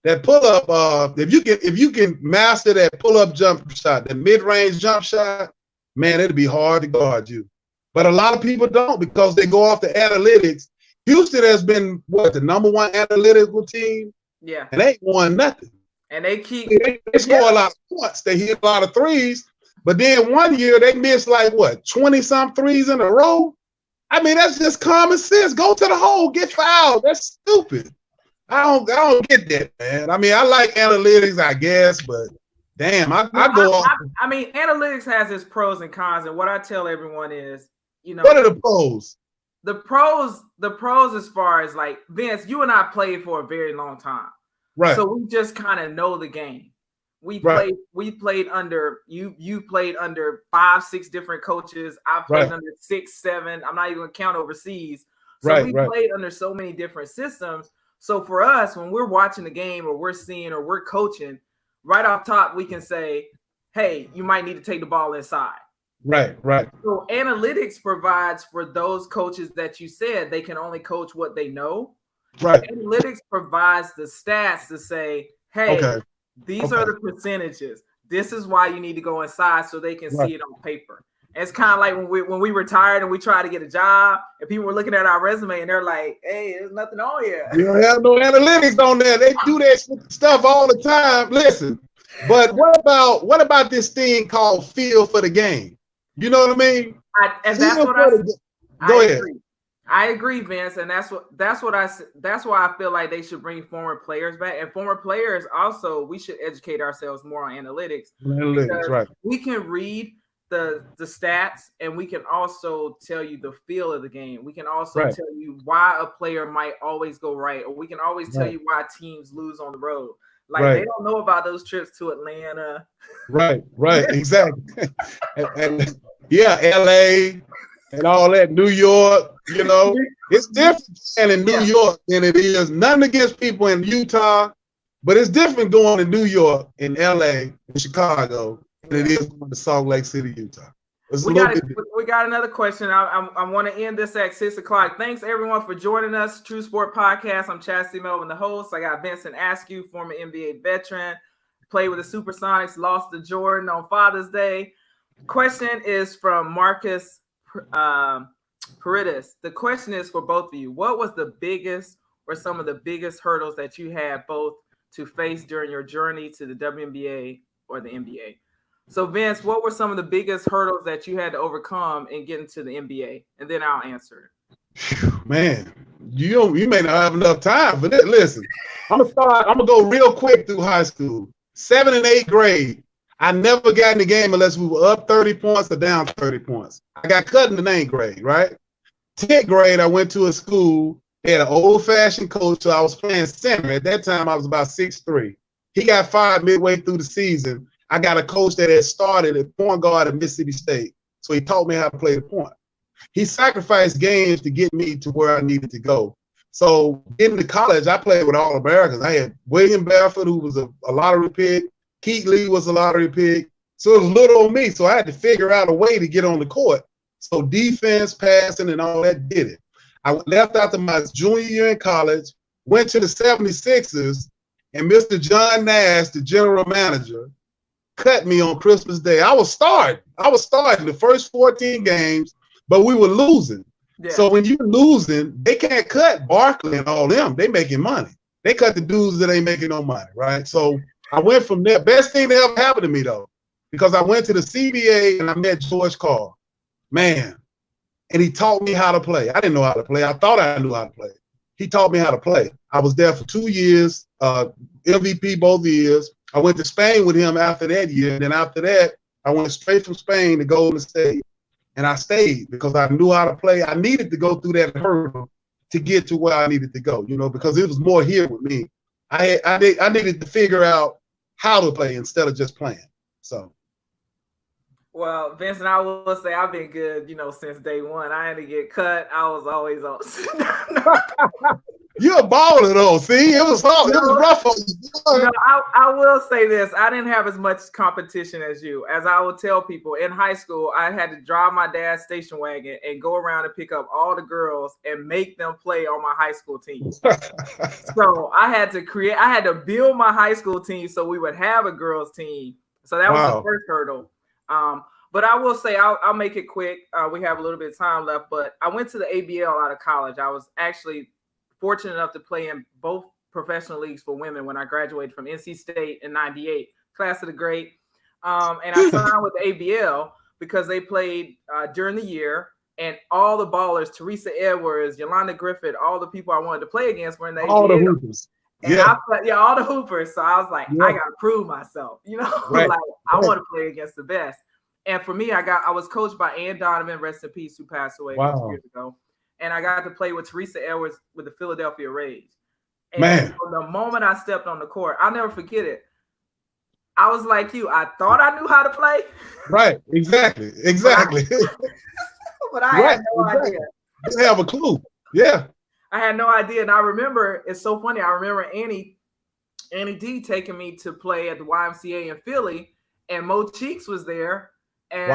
That pull-up, if you can master that pull-up jump shot, that mid-range jump shot, man, it'll be hard to guard you. But a lot of people don't because they go off the analytics. Houston has been the number 1 analytical team. Yeah. And they ain't won nothing. And they score a lot of points. They hit a lot of threes. But then one year they missed 20-some threes in a row. I mean, that's just common sense. Go to the hole, get fouled. That's stupid. I don't get that, man. I mean, I like analytics, I guess, but damn, I go off. I mean, analytics has its pros and cons, and what I tell everyone is, you know, what are the pros? The pros as far as like Vince, you and I played for a very long time. Right. So we just kind of know the game. We played under you played under 5-6 different coaches. I played under 6-7. I'm not even gonna count overseas. So we played under so many different systems. So for us, when we're watching the game or we're seeing or we're coaching, right off top, we can say, hey, you might need to take the ball inside. Right. So analytics provides for those coaches that you said they can only coach what they know. Right. Analytics provides the stats to say, hey, these are the percentages. This is why you need to go inside so they can see it on paper. And it's kind of like when we retired and we tried to get a job and people were looking at our resume and they're like, hey, there's nothing on here. You don't have no analytics on there. They do that stuff all the time. Listen, but what about this thing called feel for the game? You know what I mean? Go ahead. I agree, Vince, and that's why I feel like they should bring former players back. And former players also, we should educate ourselves more on analytics. Right. We can read the stats, and we can also tell you the feel of the game. We can also tell you why a player might always go right, or we can always tell you why teams lose on the road. Like they don't know about those trips to Atlanta. Right, exactly. and LA and all that, New York, you know, it's different in New York than it is. Nothing against people in Utah, but it's different going to New York and LA and Chicago than it is going to Salt Lake City, Utah. We got another question. I want to end this at 6:00. Thanks everyone for joining us. True Sport Podcast. I'm Chastity Melvin, the host. I got Vincent Askew, former NBA veteran, played with the Supersonics, lost to Jordan on Father's Day. Question is from Marcus Paredes. The question is for both of you. What was the biggest or some of the biggest hurdles that you had both to face during your journey to the WNBA or the NBA? So Vince, what were some of the biggest hurdles that you had to overcome in getting to the NBA? And then I'll answer it. Man, you may not have enough time for this. Listen, I'm gonna go real quick through high school. 7th and 8th grade. I never got in the game unless we were up 30 points or down 30 points. I got cut in the 9th grade, right? 10th grade, I went to a school. They had an old-fashioned coach, so I was playing center. At that time, I was about 6'3". He got fired midway through the season. I got a coach that had started at point guard at Mississippi State, so he taught me how to play the point. He sacrificed games to get me to where I needed to go. So getting to college, I played with All-Americans. I had William Baffert, who was a lottery pick. Keith Lee was a lottery pick. So it was little on me. So I had to figure out a way to get on the court. So defense, passing, and all that did it. I left after my junior year in college, went to the 76ers, and Mr. John Nash, the general manager, cut me on Christmas Day. I was starting the first 14 games, but we were losing. Yeah. So when you're losing, they can't cut Barkley and all them. They making money. They cut the dudes that ain't making no money, right? So I went from there. Best thing that ever happened to me, though, because I went to the CBA and I met George Carl. Man, and he taught me how to play. I didn't know how to play. I thought I knew how to play. He taught me how to play. I was there for 2 years, MVP both years. I went to Spain with him after that year. And then after that, I went straight from Spain to Golden State. And I stayed because I knew how to play. I needed to go through that hurdle to get to where I needed to go, because it was more here with me. I needed to figure out how to play instead of just playing. So. Well, Vincent, I will say I've been good, since day one. I had to get cut. I was always on. You're a baller, though. See, it was hard. It was rough on you. No, I will say this. I didn't have as much competition as you. As I would tell people, in high school, I had to drive my dad's station wagon and go around and pick up all the girls and make them play on my high school team. So I had to build my high school team so we would have a girls team. So that was the first hurdle. But I will say, I'll make it quick. We have a little bit of time left, but I went to the ABL out of college. I was actually fortunate enough to play in both professional leagues for women when I graduated from NC State in '98, class of the great. And I signed with the ABL because they played during the year, and all the ballers, Teresa Edwards, Yolanda Griffith, all the people I wanted to play against were in the ABL. All the hoopers. And all the hoopers. So I was like, I got to prove myself, Right. Like I want to play against the best. And for me, I was coached by Ann Donovan, rest in peace, who passed away a few years ago. And I got to play with Teresa Edwards with the Philadelphia Rays. And from the moment I stepped on the court, I'll never forget it. I was like you. I thought I knew how to play. Right. Exactly. But I had no idea. Didn't have a clue. Yeah. I had no idea. And I remember, it's so funny. I remember Annie D taking me to play at the YMCA in Philly, and Mo Cheeks was there. And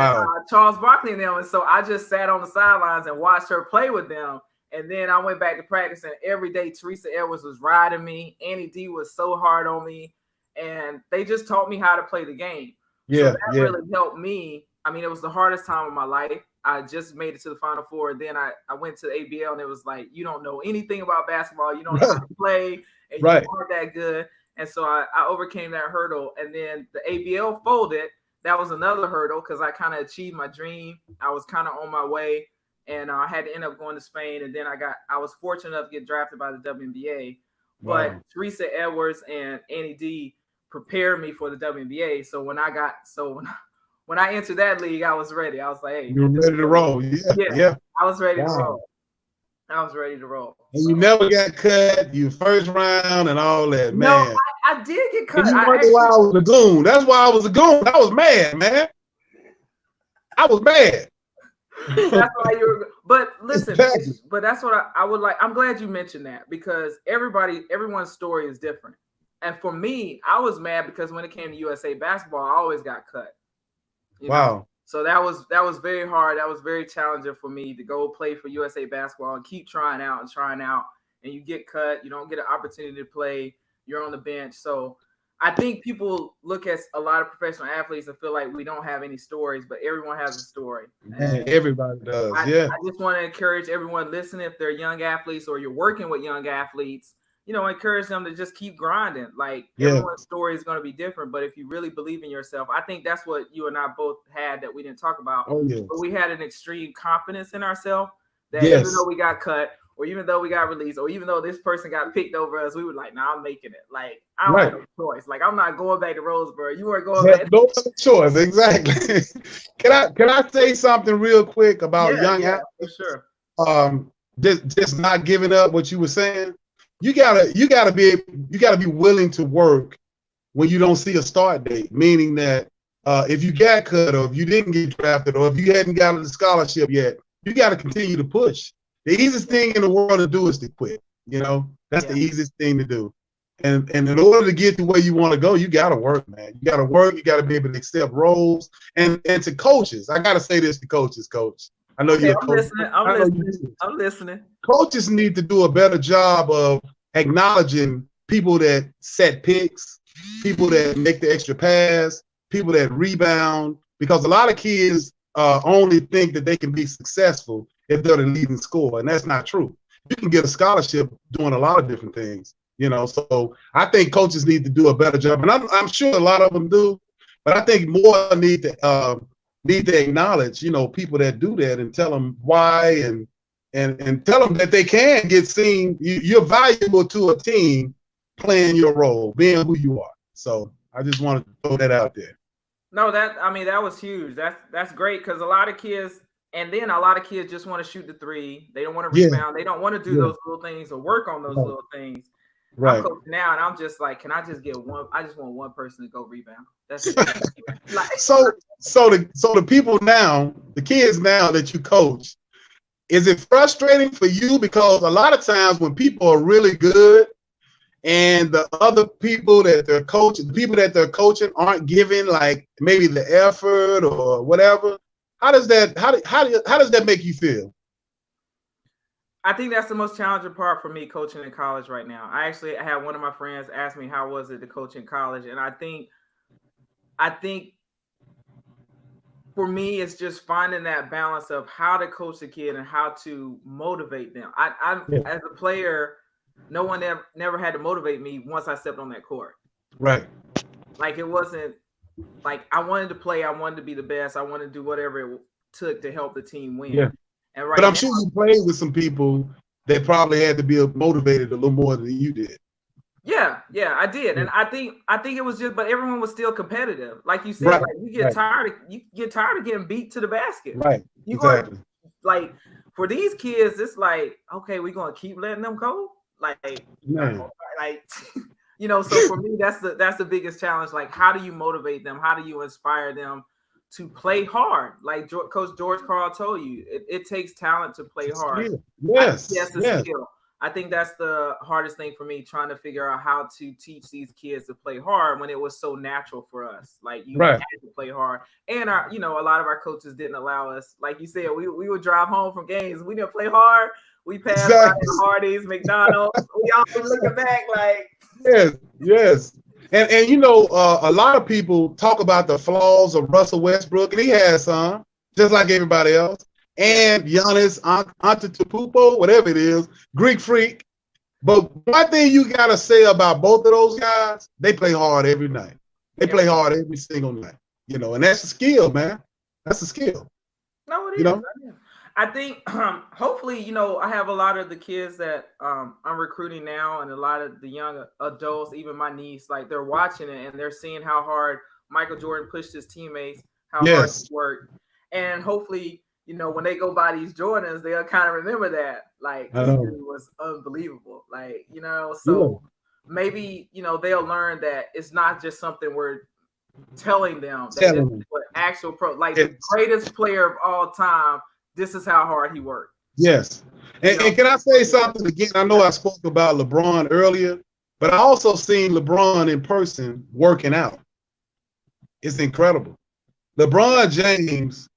Charles Barkley and them. And so I just sat on the sidelines and watched her play with them. And then I went back to practice, and every day Teresa Edwards was riding me. Annie D was so hard on me. And they just taught me how to play the game. Yeah. So that really helped me. I mean, it was the hardest time of my life. I just made it to the Final Four. And then I went to the ABL, and it was like, you don't know anything about basketball. You don't know how to play, and you aren't that good. And so I overcame that hurdle. And then the ABL folded. That was another hurdle because I kind of achieved my dream. I was kind of on my way, and I had to end up going to Spain. And then I was fortunate enough to get drafted by the WNBA. Wow. But Teresa Edwards and Annie D prepared me for the WNBA. So when I entered that league, I was ready. I was like, hey, you were ready to roll. Yeah. I was ready to roll. And you never got cut. You first round and all that, man. No, I did get cut. And you wondered why I was a goon. That's why I was a goon. I was mad, man. I was mad. That's why you were. But listen, but that's what I would like. I'm glad you mentioned that because everyone's story is different. And for me, I was mad because when it came to USA basketball, I always got cut. You know? So that was very hard. That was very challenging for me to go play for USA basketball and keep trying out, and you get cut. You don't get an opportunity to play. You're on the bench. So I think people look at a lot of professional athletes and feel like we don't have any stories, but everyone has a story. Man, everybody does. I just want to encourage everyone listening, if they're young athletes or you're working with young athletes, encourage them to just keep grinding. Like everyone's story is going to be different, but if you really believe in yourself, I think that's what you and I both had that we didn't talk about. Oh, yes. But we had an extreme confidence in ourselves that even though we got cut, or even though we got released, or even though this person got picked over us, we were like, "Nah, I'm making it." Like I don't have no choice. Like I'm not going back to Roseboro. You weren't going back. No other choice, exactly. Can I say something real quick about young athletes? For sure. Just not giving up what you were saying. You gotta be willing to work when you don't see a start date. Meaning that if you got cut, or if you didn't get drafted, or if you hadn't gotten the scholarship yet, you got to continue to push. The easiest thing in the world to do is to quit. That's the easiest thing to do. And in order to get to where you want to go, you got to work, man. You got to work. You got to be able to accept roles. And to coaches, I got to say this to coaches, Coach. I know Okay, you're a I'm coach. listening. I know you do. I'm listening. Coaches need to do a better job of acknowledging people that set picks, people that make the extra pass, people that rebound, because a lot of kids only think that they can be successful if they're the leading scorer, and that's not true. You can get a scholarship doing a lot of different things, you know. So I think coaches need to do a better job, and I'm sure a lot of them do, but I think more need to acknowledge, you know, people that do that and tell them why and tell them that they can get seen. You're valuable to a team playing your role, being who you are. So I just wanted to throw that out there. No, that was huge. That's great because a lot of kids just want to shoot the three. They don't want to rebound. They don't want to do those little things or work on those little things. Right. I'm coaching now, and I'm just like, can I just get one? I just want one person to go rebound. That's it. Like, so the people now, the kids now that you coach, is it frustrating for you? Because a lot of times when people are really good and the other people that they're coaching, the people that they're coaching aren't giving like maybe the effort or whatever, how does that make you feel? I think that's the most challenging part for me coaching in college right now. I had one of my friends ask me how was it to coach in college, and I think for me, it's just finding that balance of how to coach the kid and how to motivate them. As a player, no one never had to motivate me once I stepped on that court. Right. Like it wasn't like I wanted to play, I wanted to be the best, I wanted to do whatever it took to help the team win. Yeah. And but I'm sure you played with some people that probably had to be motivated a little more than you did. Yeah, I did, and I think it was just, but everyone was still competitive, like you said. Right, like you get tired of getting beat to the basket. Right. Exactly. Like for these kids, it's like, okay, we're gonna keep letting them go. Like, you know. So for me, that's the biggest challenge. Like, how do you motivate them? How do you inspire them to play hard? Like Coach George Karl told you, it takes talent to play hard. Yes, that's a skill. I think that's the hardest thing for me, trying to figure out how to teach these kids to play hard when it was so natural for us. Like you had to play hard, and a lot of our coaches didn't allow us. Like you said, we would drive home from games. We didn't play hard. We passed by Hardee's, McDonald's. We always looking back like yes. And you know, a lot of people talk about the flaws of Russell Westbrook, and he has some, just like everybody else. And Giannis Antetokounmpo, whatever it is, Greek freak. But one thing you got to say about both of those guys, they play hard every night. They play hard every single night, you know, and that's a skill, man. That's a skill. No, it is. Know? I think hopefully, I have a lot of the kids that I'm recruiting now and a lot of the young adults, even my niece, like they're watching it and they're seeing how hard Michael Jordan pushed his teammates, how hard he worked. And hopefully, when they go buy these Jordans, they'll kind of remember that. Like, it was unbelievable. Like, so maybe, they'll learn that it's not just something we're telling them. That this is what actual the greatest player of all time, this is how hard he worked. Yes. And can I say something again? I know I spoke about LeBron earlier, but I also seen LeBron in person working out. It's incredible. LeBron James,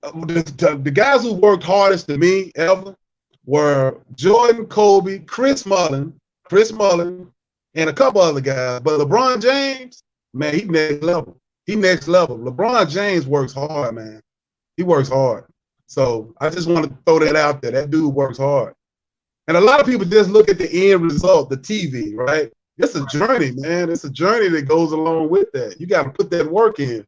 the guys who worked hardest to me ever were Jordan, Kobe, Chris Mullin, and a couple other guys. But LeBron James, man, he next level. LeBron James works hard, man. He works hard. So I just want to throw that out there. That dude works hard. And a lot of people just look at the end result, the TV, right? It's a journey, man. It's a journey that goes along with that. You got to put that work in.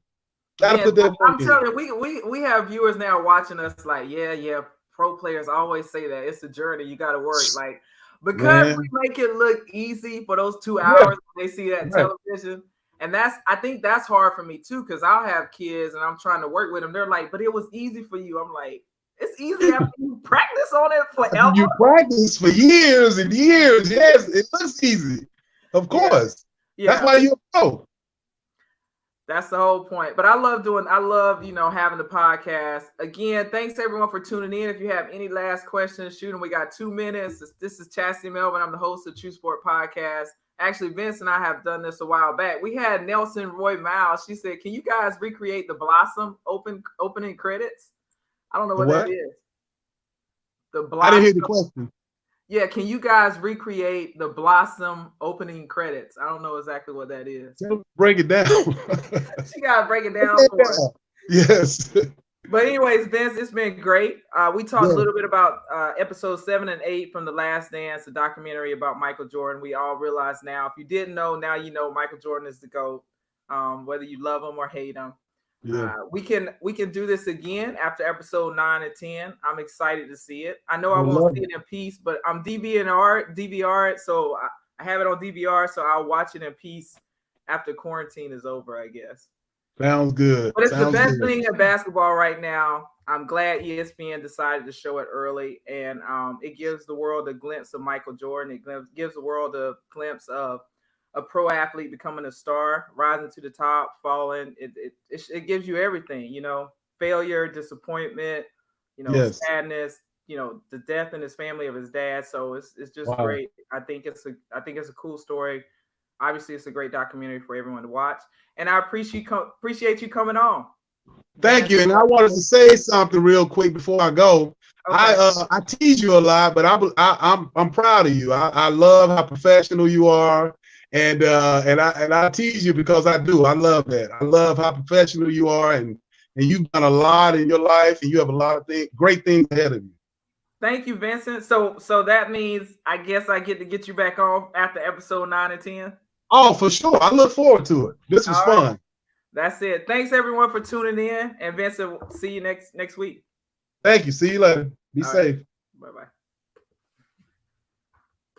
I'm telling you, we have viewers now watching us like, yeah, pro players always say that. It's a journey. You got to work. Like, because we make it look easy for those 2 hours when they see that television. And I think that's hard for me too, because I'll have kids and I'm trying to work with them. They're like, but it was easy for you. I'm like, it's easy after you practice on it forever. You practice for years and years. Yes, it looks easy. Of course. Yeah. That's why you're a pro. That's the whole point. But I love having the podcast. Again, thanks everyone for tuning in. If you have any last questions, shoot them. We got 2 minutes. This is Chastity Melvin. I'm the host of True Sport Podcast. Actually, Vince and I have done this a while back. We had Nelson Roy Miles. She said, "Can you guys recreate the Blossom opening credits?" I don't know The what that what? is. The I didn't hear Blossom. the question. Yeah, can you guys recreate the Blossom opening credits? I don't know exactly what that is. Break it down. She gotta break it down for us. Yes. But anyways, Vince, it's been great. We talked a Yeah. little bit about episodes 7 and 8 from The Last Dance, the documentary about Michael Jordan. We all realize now, if you didn't know, now you know Michael Jordan is the GOAT, whether you love him or hate him. Yeah. We can do this again after episode 9 and 10. I'm excited to see it. I know I I won't love see it. it in peace, but I'm DVR it, so I have it on DVR, so I'll watch it in peace after quarantine is over, I guess. Sounds good. But it's the Sounds best good. thing in basketball right now. I'm glad ESPN decided to show it early, and it gives the world a glimpse of Michael Jordan. It gives the world a glimpse of a pro athlete becoming a star, rising to the top, falling. It gives you everything, failure, disappointment, Yes. sadness, the death in his family of his dad. So it's just Wow. great. I think it's a cool story. Obviously, it's a great documentary for everyone to watch, and I appreciate you coming on. Thank you. And I wanted to say something real quick before I go. Okay. I tease you a lot, but I'm proud of you. I love how professional you are, and I tease you because I do. I love that. I love how professional you are, and you've done a lot in your life, and you have a lot of great things ahead of you. Thank you, Vincent. So that means I guess I get to get you back on after episode 9 and 10. Oh, for sure. I look forward to it. This was fun. Right. That's it. Thanks everyone for tuning in. And Vincent, see you next week. Thank you. See you later. Be safe. Bye-bye.